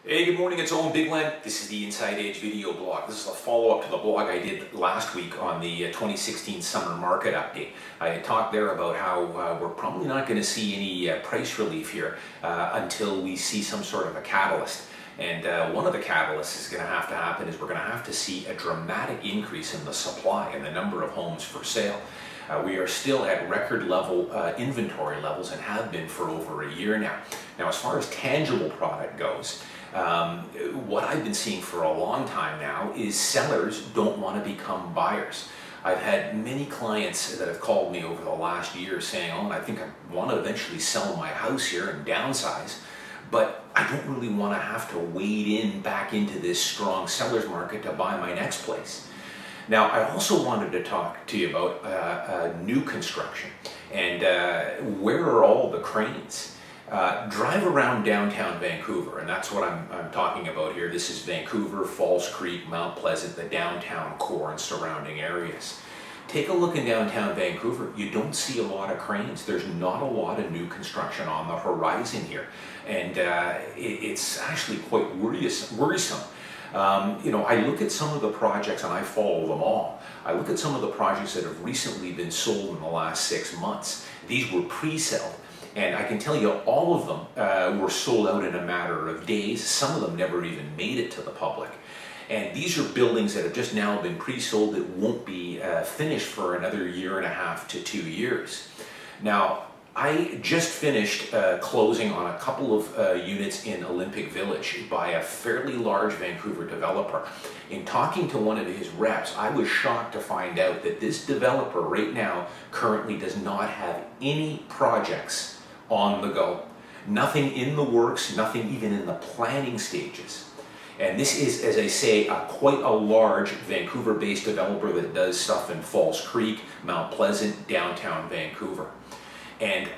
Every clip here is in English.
Hey, good morning, it's Owen Bigland. This is the Inside Edge video blog. This is a follow-up to the blog I did last week on the 2016 summer market update. I had talked there about how we're probably not going to see any price relief here until we see some sort of a catalyst. And one of the catalysts is going to happen is we're going to have to see a dramatic increase in the supply and the number of homes for sale. We are still at record level inventory levels and have been for over a year now. Now, as far as tangible product goes, what I've been seeing for a long time now is sellers don't want to become buyers. I've had many clients that have called me over the last year saying, "Oh, I think I want to eventually sell my house here and downsize, but I don't really want to have to wade back into this strong seller's market to buy my next place." Now, I also wanted to talk to you about new construction and where are all the cranes? Drive around downtown Vancouver, and that's what I'm talking about here. This is Vancouver, Falls Creek, Mount Pleasant, the downtown core and surrounding areas. Take a look in downtown Vancouver. You don't see a lot of cranes. There's not a lot of new construction on the horizon here, and it's actually quite worrisome. I look at some of the projects, and I follow them all. I look at some of the projects that have recently been sold in the last 6 months. These were pre-sold. And I can tell you all of them were sold out in a matter of days. Some of them never even made it to the public. And these are buildings that have just now been pre-sold that won't be finished for another 1.5 to 2 years. Now, I just finished closing on a couple of units in Olympic Village by a fairly large Vancouver developer. In talking to one of his reps, I was shocked to find out that this developer right now currently does not have any projects on the go. Nothing in the works, nothing even in the planning stages. And this is, as I say, quite a large Vancouver-based developer that does stuff in Falls Creek, Mount Pleasant, downtown Vancouver. And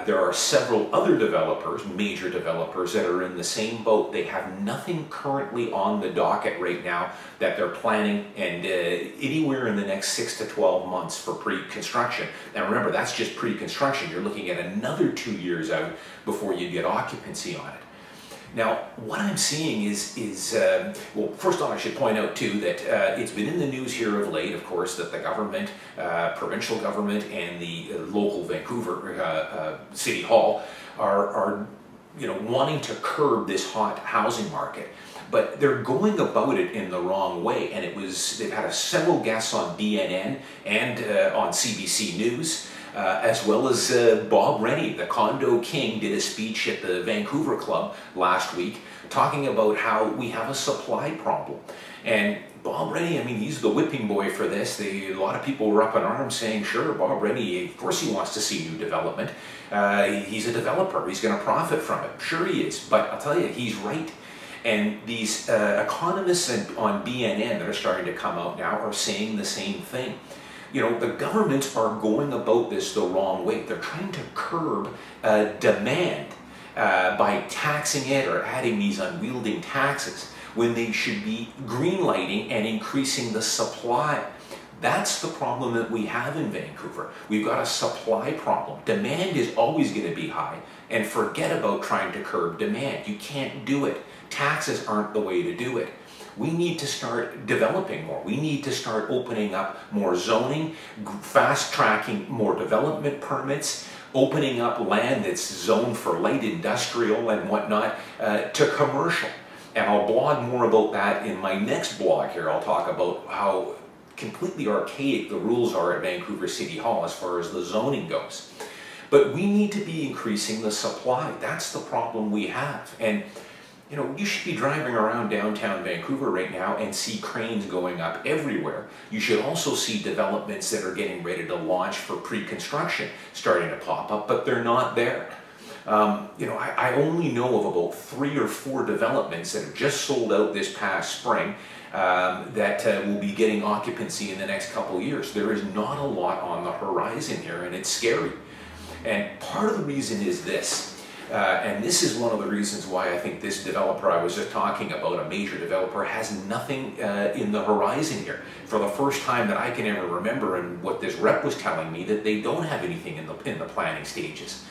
there are several other developers, major developers, that are in the same boat. They have nothing currently on the docket right now that they're planning, and anywhere in the next 6 to 12 months for pre-construction. Now remember, that's just pre-construction. You're looking at another 2 years out before you get occupancy on it. Now, what I'm seeing is well, first off, I should point out too that it's been in the news here of late, of course, that the government, provincial government, and the local Vancouver City Hall are wanting to curb this hot housing market. But they're going about it in the wrong way, and they've had several guests on BNN and on CBC News. As well as Bob Rennie, the Condo King, did a speech at the Vancouver Club last week talking about how we have a supply problem. And Bob Rennie, I mean, he's the whipping boy for this. A lot of people were up in arms saying, sure, Bob Rennie, of course he wants to see new development. He's a developer. He's going to profit from it. Sure he is. But I'll tell you, he's right. And these economists on BNN that are starting to come out now are saying the same thing. The governments are going about this the wrong way. They're trying to curb demand by taxing it or adding these unwieldy taxes when they should be greenlighting and increasing the supply. That's the problem that we have in Vancouver. We've got a supply problem. Demand is always going to be high, and forget about trying to curb demand. You can't do it. Taxes aren't the way to do it. We need to start developing more. We need to start opening up more zoning, fast-tracking more development permits, opening up land that's zoned for light industrial and whatnot to commercial. And I'll blog more about that in my next blog here. I'll talk about how completely archaic the rules are at Vancouver City Hall as far as the zoning goes. But we need to be increasing the supply. That's the problem we have. And you should be driving around downtown Vancouver right now and see cranes going up everywhere. You should also see developments that are getting ready to launch for pre-construction starting to pop up, but they're not there. I only know of about 3 or 4 developments that have just sold out this past spring that will be getting occupancy in the next couple of years. There is not a lot on the horizon here, and it's scary. And part of the reason is this. And this is one of the reasons why I think this developer I was just talking about, a major developer, has nothing in the horizon here. For the first time that I can ever remember, and what this rep was telling me, that they don't have anything in the planning stages.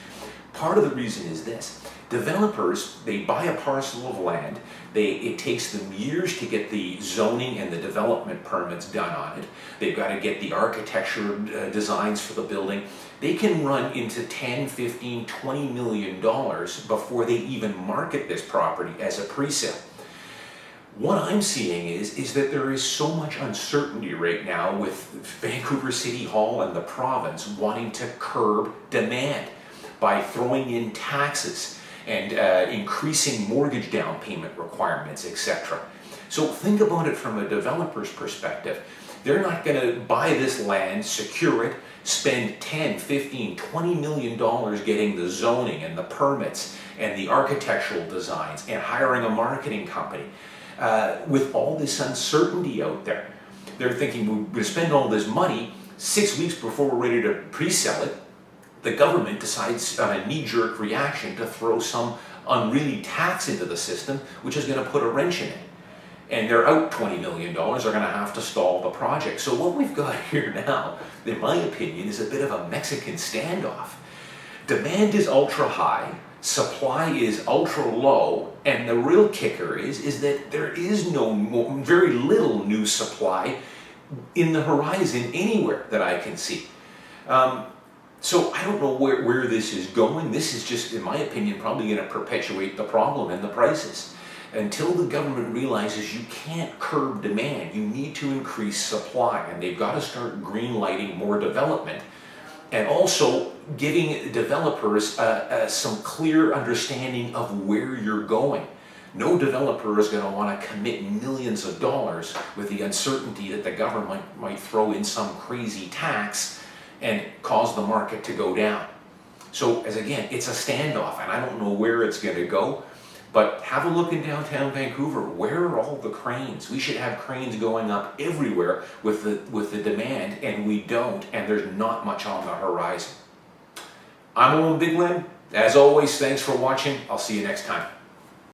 Part of the reason is this. Developers, they buy a parcel of land, it takes them years to get the zoning and the development permits done on it. They've got to get the architecture designs for the building. They can run into 10, 15, 20 million dollars before they even market this property as a pre-sale. What I'm seeing is that there is so much uncertainty right now with Vancouver City Hall and the province wanting to curb demand by throwing in taxes and increasing mortgage down payment requirements, etc. So think about it from a developer's perspective. They're not going to buy this land, secure it, spend 10, 15, 20 million dollars getting the zoning and the permits and the architectural designs and hiring a marketing company. With all this uncertainty out there, they're thinking we're going to spend all this money 6 weeks before we're ready to pre-sell it. The government decides on a knee-jerk reaction to throw some unruly tax into the system, which is going to put a wrench in it. And they're out $20 million, they're going to have to stall the project. So what we've got here now, in my opinion, is a bit of a Mexican standoff. Demand is ultra high, supply is ultra low, and the real kicker is that there is very little new supply in the horizon anywhere that I can see. So I don't know where this is going. This is just, in my opinion, probably going to perpetuate the problem in the prices. Until the government realizes you can't curb demand, you need to increase supply, and they've got to start green-lighting more development, and also giving developers some clear understanding of where you're going. No developer is going to want to commit millions of dollars with the uncertainty that the government might throw in some crazy tax and cause the market to go down. So, again, it's a standoff, and I don't know where it's going to go, but have a look in downtown Vancouver. Where are all the cranes? We should have cranes going up everywhere with the demand, and we don't, and there's not much on the horizon. I'm Owen Bigland. As always, thanks for watching. I'll see you next time.